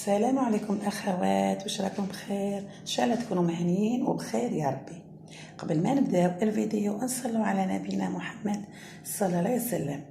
السلام عليكم اخوات، واش راكم بخير؟ ان شاء الله تكونوا مهنيين وبخير يا ربي. قبل ما نبداو الفيديو نصلوا على نبينا محمد صلى الله عليه وسلم.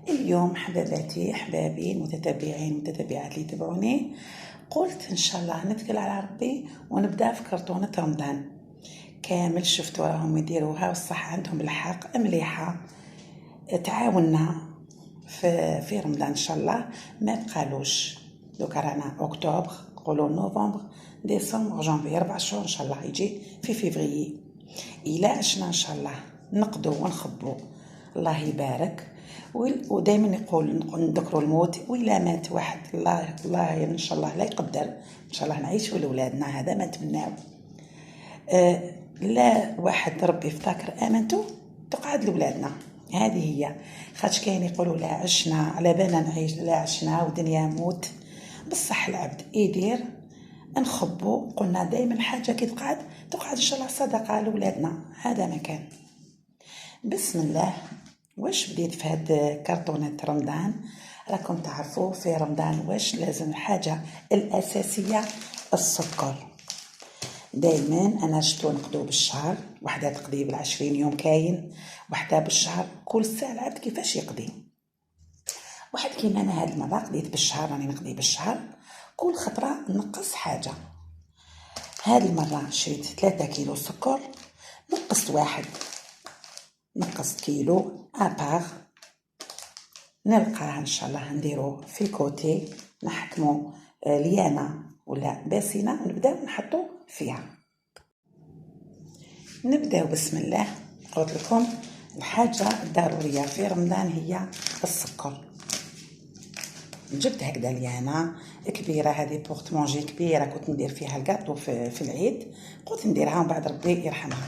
اليوم حباباتي احبابي المتتبعين والمتتبعات اللي يتبعوني، قلت ان شاء الله نتكل على ربي ونبدا في كرتونه رمضان كامل. شفتوا راهم يديروها والصح عندهم الحق مليحه. تعاوننا في رمضان ان شاء الله ما بقالوش. دوكا رانا اكتوبر، نقولوا نوفمبر، ديسمبر، جانفي، 4 شهور ان شاء الله يجي في فيفري. الى عشنا ان شاء الله نقدو ونخبو الله يبارك. ودائما نقول نذكروا الموت، وإلا مات واحد الله ان شاء الله لا يقدر، ان شاء الله نعيشوا لاولادنا، هذا ما نتمناو. لا واحد ربي يفتكر امانته تقعد لولادنا، هذه هي. خاطش كاين يقولوا لا عشنا على بالنا نعيش، لا عشنا ودنيا موت. بصح العبد يدير نخبو، قلنا دائما حاجه كي تقعد ان شاء الله صدقه لولادنا، هذا ما كان. بسم الله. واش بديت في هاد كرتونه رمضان؟ راكم تعرفوا في رمضان واش لازم، الحاجه الاساسيه السكر. دائما انا شتو نقضو بالشهر، وحده تقضي بال20 يوم، كاين وحده بالشهر. كل ساعه العبد كيفاش يقضي. واحد كيما انا هاد المره قضيت بالشهر، راني نقضي بالشهر، كل خطره نقص حاجه. هاد المره شريت 3 كيلو سكر، نقصت كيلو ابار، نلقاه ان شاء الله نديرو في كوتي، نحكمو ليانه ولا باسينه ونبداو نحطو فيها. نبداو بسم الله. قلت لكم الحاجه الضروريه في رمضان هي السكر. جبت هكذا ليانه كبيره، هذه بورتمونجي كبيره كنت ندير فيها الكاطو في العيد، قلت نديرها ومن بعد ربي يرحمها.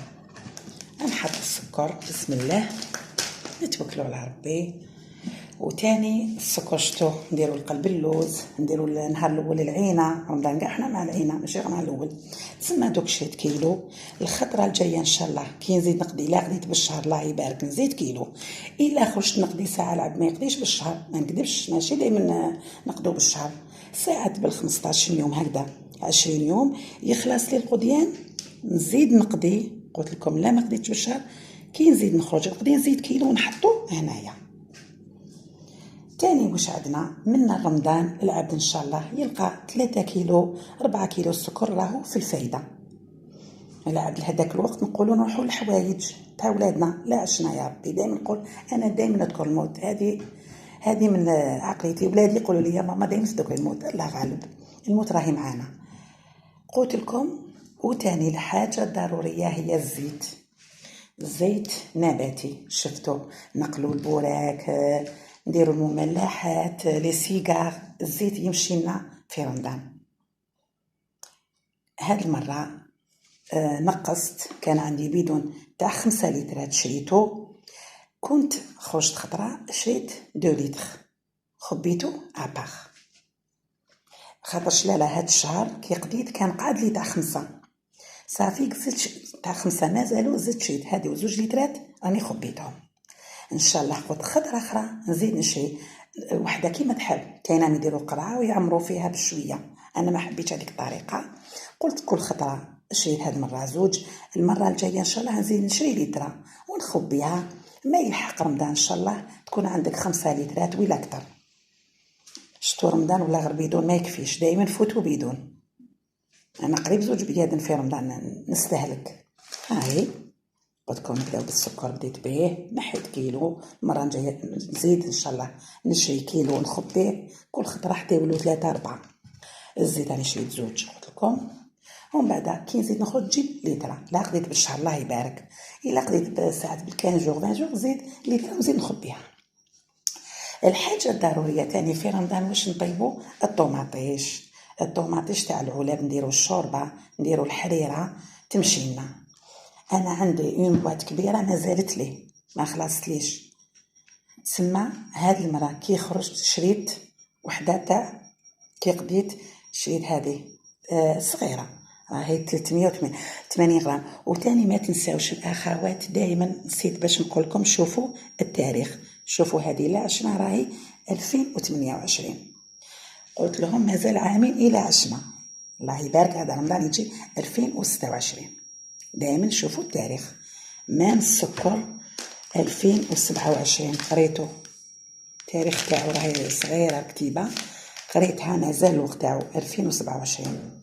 نحط السكر بسم الله، نتوكلوا على ربي. وتاني السكر شتو نديروا القلب اللوز، نديروا النهار الاول العينه، رمضان كاع حنا مع العينه ماشي غير مع الاول. تسمى دوك شريت كيلو. الخطره الجايه ان شاء الله كي نزيد نقضي، لا قضيت بالشهر الله يبارك نزيد كيلو، الا خرجت نقضي ساعه العبد ما يقضيش بالشهر، ما نكذبش، ماشي دائما نقضوا بالشهر، ساعات بال15 يوم هكذا 20 يوم يخلص لي القضيان نزيد نقضي. قلت لكم لا ما قضيتش بالشهر، كي نزيد نخرج نقضي نزيد كيلو ونحطو هنايا. تاني واش عندنا من رمضان، العبد ان شاء الله يلقى 3 كيلو 4 كيلو السكر راهو في الفايده. العبد لهداك الوقت نقولوا نروحوا للحوايج تاع ولادنا، لا عشنا يا ربي. دائما نقول انا دائما نذكر الموت، هذه من عقليتي. ولادي يقولوا لي يا ماما دائما تذكري الموت، الله غالب، الموت راهي معانا. قلت لكم. وتاني الحاجه الضروريه هي الزيت نباتي. شفتوا نقلوا البوراك، نديروا المملحات، لي سيجار، الزيت يمشي لنا في رمضان. هاد المره نقصت، كان عندي بيدون تاع 5 لترات شريتو، كنت خرجت خطره شريت 2 لتر خبيتو ابار، خاطرش لا هاد الشهر كي قضيت كان قعد لي تاع 5 صافي، زدت تاع 5 مازالو، زدت شريت هادي و2 لترات راني خبيتهم. ان شاء الله قلت خطره اخرى نزيد نشري وحده كيما تحب. كاينه يديروا قرعه ويعمروا فيها بشويه، انا ما حبيتش هذيك الطريقه. قلت كل خطره شريت هاد المره 2، المره الجايه ان شاء الله نزيد نشري لتر ونخبيها، ما يلحق رمضان ان شاء الله تكون عندك 5 لترات ولا اكثر. شتو رمضان ولا غير بيدون ما يكفيش، دائما فوتوا بيدون. انا قريب 2 بيادن في رمضان نستهلك. هاي قلت لكم نبداو بالسكر، بديت به نحيت كيلو، المره الجايه نزيد ان شاء الله نشري كيلو ونخبيه، كل خطره حتى يولوا 3 4. الزيت راني شريت 2 قلت لكم، ومن بعد كي نزيد نخرج نجيب لتر. لا قضيت بالشهر الله يبارك، الا قضيت ساعات بال15 جور 20 جور زيد لتر ونزيد نخبيها. الحاجه الضروريه تاني في رمضان واش نطيبوا الطوماطيش تاع العلاب، نديروا الشوربه، نديروا الحريره، تمشي لنا. انا عندي اون بواط كبيره ما زالت لي ما خلصتليش. تسمى هاد المره كي خرجت شريت وحده تاع كي قضيت شريت هذه صغيره راهي 380 غرام. وتاني ما تنساوش الاخوات، دائما نسيت باش نقول لكم شوفوا التاريخ، شوفوا هذه لا عشنا راهي 2028. قلت لهم مازال عامين الى عشنا، الله يبارك هذا رمضان يجي 2026. دائما شوفوا التاريخ، مام السكر 2027 قريتو التاريخ تاعو، راهي صغيره كتيبه قريتها، مازال الوقت تاعو 2027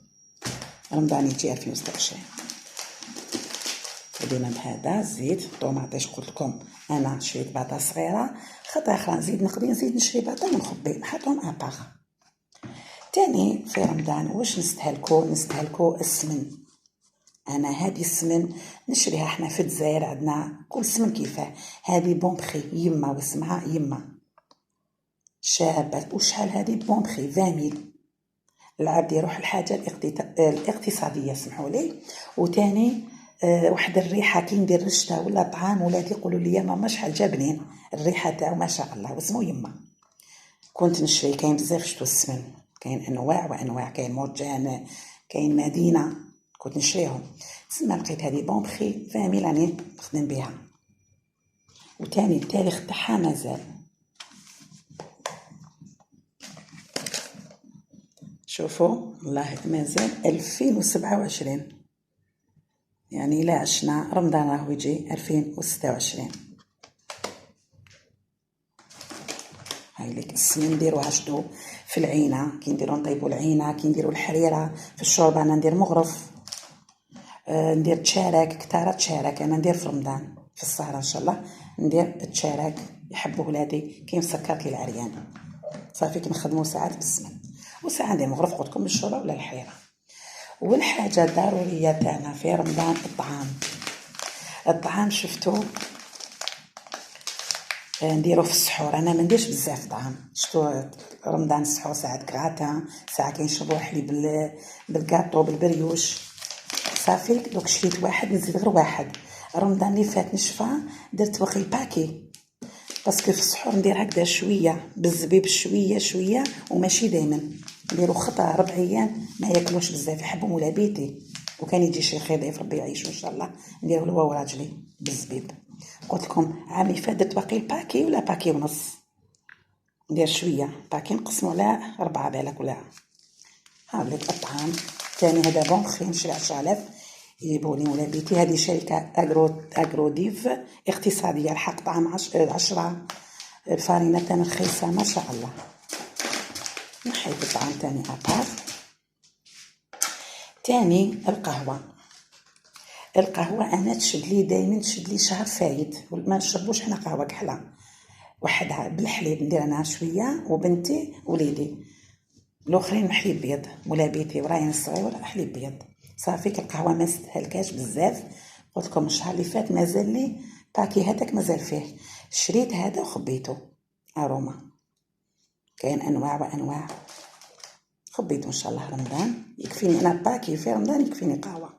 رمضان يجي 2026. بدينا بهذا الزيت طوماطيش، قلت لكم انا شريت باطا صغيره، خطره اخرى نزيد نقدر نزيد نشري باطا ونخبي نحطهم اباغ. تاني في رمضان واش نستهلكو السمن. انا هذه السمن نشريها احنا في الجزائر، عندنا كل سمن كيفاه، هذه بونبخي يما واسمها يما شابه، وشحال هذه بونبخي 20 العبد يروح الحاجه الاقتصاديه سمحوا لي. وتاني واحد الريحه كي ندير رشته ولا طعام ولادي يقولوا لي ماما شحال جابنين الريحه تاعو ما شاء الله، واسمو يما. كنت نشري، كاين بزاف شتو السمن، كاين انواع وانواع، كاين مرجان، كاين مدينه، كنت نشريهم. تسمى لقيت هذه بونبخي 20 راني نخدم بها. وتاني التاريخ تاعها مازال، شوفوا الله مازال 2027 يعني لا عشنا رمضان راهو يجي 2026. هاي لك السمن نديروها شدو في العينه، كي نديرو نطيبو العينه، كي نديرو الحريره في الشوربه، انا ندير مغرف، ندير تشارك كتاره تشارك، انا ندير في رمضان في السهره ان شاء الله ندير التشارك، يحبوا ولادي كي مسكر كي العريان، صافي كي نخدمو ساعات بالسمن وساعات ندير مغرف قلت لكم بالشوربه ولا الحريره. والحاجه الضروريه تاعنا في رمضان الطعام شفتو نديرو في السحور، انا ما نديرش بزاف طعام، شفتو رمضان السحور ساعات كراطان، ساعات كينشربوا حليب بالكاطو بالبريوش، صافي دوك شريت واحد نزيد غير واحد. رمضان اللي فات نشفى درت باقي باكي، باسكو في السحور ندير هكذا شويه بالزبيب شويه وماشي دائما، نديرو خطره 4 ايام ما ياكلوش بزاف، يحبوا مولا بيتي، وكان يجي شي خير ضيف ربي يعيشو ان شاء الله نديرو هو وراجلي بالزبيب. قلت لكم عام اللي فات درت باقي باكي ولا باكي ونص، ندير شويه باكي نقسمو على 4 بالك ولا. هاوليك الطعام تاني هذا بونبخي نشري 10000 يجيبولي ولا بيتي، هذه شركه اغروديف اقتصاديه، الحق طعام 10 الفارينه تاعنا رخيصه ما شاء الله. نحيت الطعام تاني ابار. تاني القهوه انا تشد لي شهر فايت، ما نشربوش حنا قهوه كحله وحدها بالحليب، ندير انا شويه وبنتي وليدي، الاخرين حليب بيض ولا بيتي وراين الصغير ولا حليب بيض، صافي القهوه ما استهلكاش بزاف. قلت لكم الشهر اللي فات مازال لي باكي هذاك مازال فيه، شريت هذا وخبيته اروما، كاين انواع وانواع، خبيته ان شاء الله رمضان يكفيني انا باكي في رمضان يكفيني قهوه.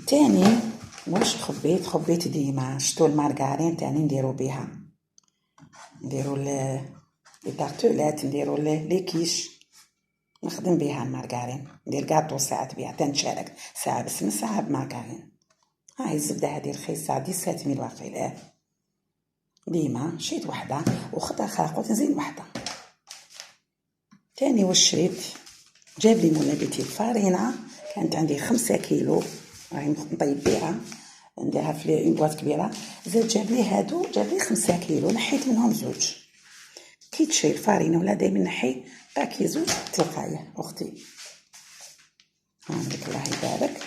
تاني واش خبيت ديما شتو المارغرين تاني نديرو بها، نديرو لي طارتولات، نديرو لي كيش نخدم بها المارغرين، ندير كاطو ساعات بها تنشارك، ساعه بسمن ساعه بمارغرين. هاي الزبده هذه رخيصه 17000 واقيلا، ديما شريت وحده وخطره اخرى قلت نزيد وحده. تاني واش شريت، جاب لي مولا بيتي الفارينه، كانت عندي 5 كيلو راهي نطيب بها نديرها في اون بواط كبيره، زاد جاب لي 5 كيلو، نحيت منهم 2. كي تشري الفارينه ولا دائما نحي باكي 2 تلقايه اختي. هاك الله يبارك.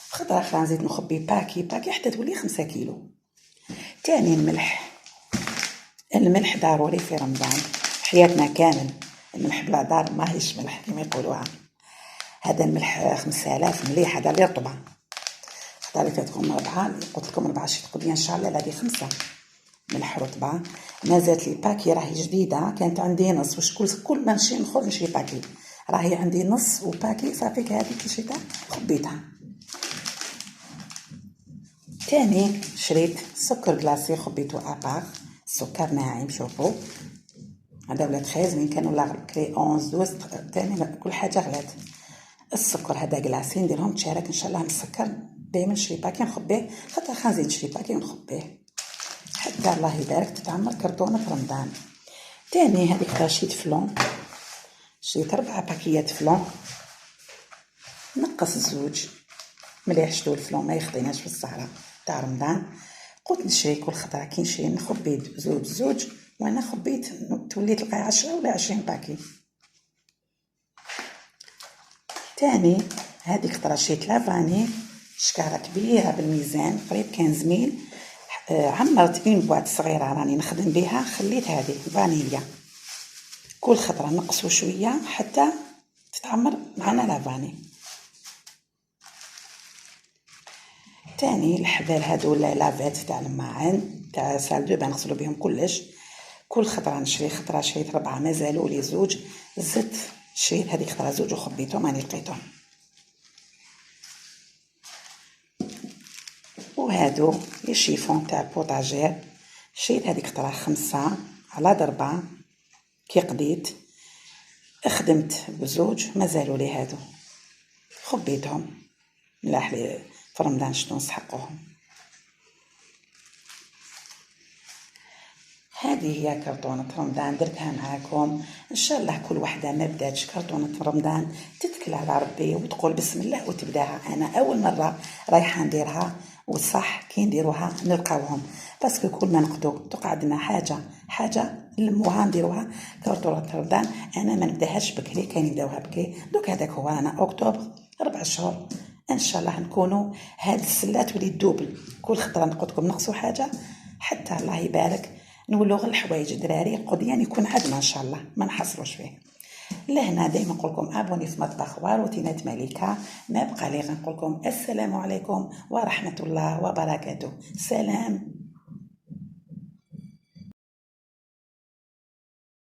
خطره اخرى نزيد نخبي باكي حتى تولي 5 كيلو. تاني الملح ضروري في رمضان، حياتنا كامل الملح بلا دار ماهيش ملح كما يقولوها. هذا الملح 5000 مليح، هذا اللي رطبه، خطالي فاتكم 4 قلت لكم 4 شي تقضي ان شاء الله، هذه 5 ملح رطبه. مازالت لي باكي راهي جديده، كانت عندي نص، واش كل ما نمشي نخرج نشري باكي، راهي عندي نص وباكي صافي هذه كي شريتها خبيتها. تاني شريت سكر كلاصي خبيتو ابار، سكر ناعم شوفوا هذا ولات خايز من كانوا لا كري 11 12 تاني كل حاجه غلات. السكر هذا كلاصي نديرهم تشارك ان شاء الله مسكر، دائما نشري باكي نخبيه، خاطر خنزيد نشري باكي ونخبيه حتى الله يبارك تتعمر كرتونه رمضان. تاني هذيك راه شيت فلون، شريت 4 باكيات فلون، نقص الزوج مليح. شتو الفلون ما يخديناش في السهرة تاع رمضان. قلت نشري كل خطرة كي نشري نخبيت زوج وانا خبيت تولي تلقاي 10 ولا 20 باكي. تاني هذيك خطرة شريت لافاني شكارة كبيرة بالميزان قريب 15 ميل، عمرت اون بواط صغيرة راني نخدم بها، خليت هذه فانيليا كل خطرة نقصو شوية حتى تتعمر معنا لافاني. تاني الحبال هادو لافات تاع الماعن تاع سال دو بان نغسلو بهم كلش، كل خطرة نشري خطرة شريت 4 مازالو لي زوج، زدت شريت هذيك خطرة زوج وخبيتهم راني لقيتهم. وهادو لي شيفون تاع البوطاجير شريت هذيك خطرة 5 على ضربة كي قضيت، خدمت بزوج مازالو لي هادو خبيتهم ملاح لي في رمضان شتو نسحقوهم. هذه هي كرتونة رمضان درتها معاكم، ان شاء الله كل وحده ما بداتش كرتونة رمضان تتكل على ربي وتقول بسم الله وتبداها. انا اول مره رايحه نديرها وصح كي نديروها نلقاوهم، باسكو كل ما نقدو تقعدنا حاجه نلموها نديروها. كرتونة رمضان انا ما نبداهاش بكري، كاين يبداوها بكري. دوك هذاك هو انا اكتوبر 4 شهور ان شاء الله نكونوا هاد السله تولي دوبل. كل خطره نقولكم نقصوا حاجه حتى الله يبارك نولو غير الحوايج دراري قضيان يكون عندنا ان شاء الله ما نحصروش فيه. لهنا دائما نقول لكم ابوني في مطبخ وروتينات مليكه. ما بقى لي غنقول لكم السلام عليكم ورحمه الله وبركاته. سلام.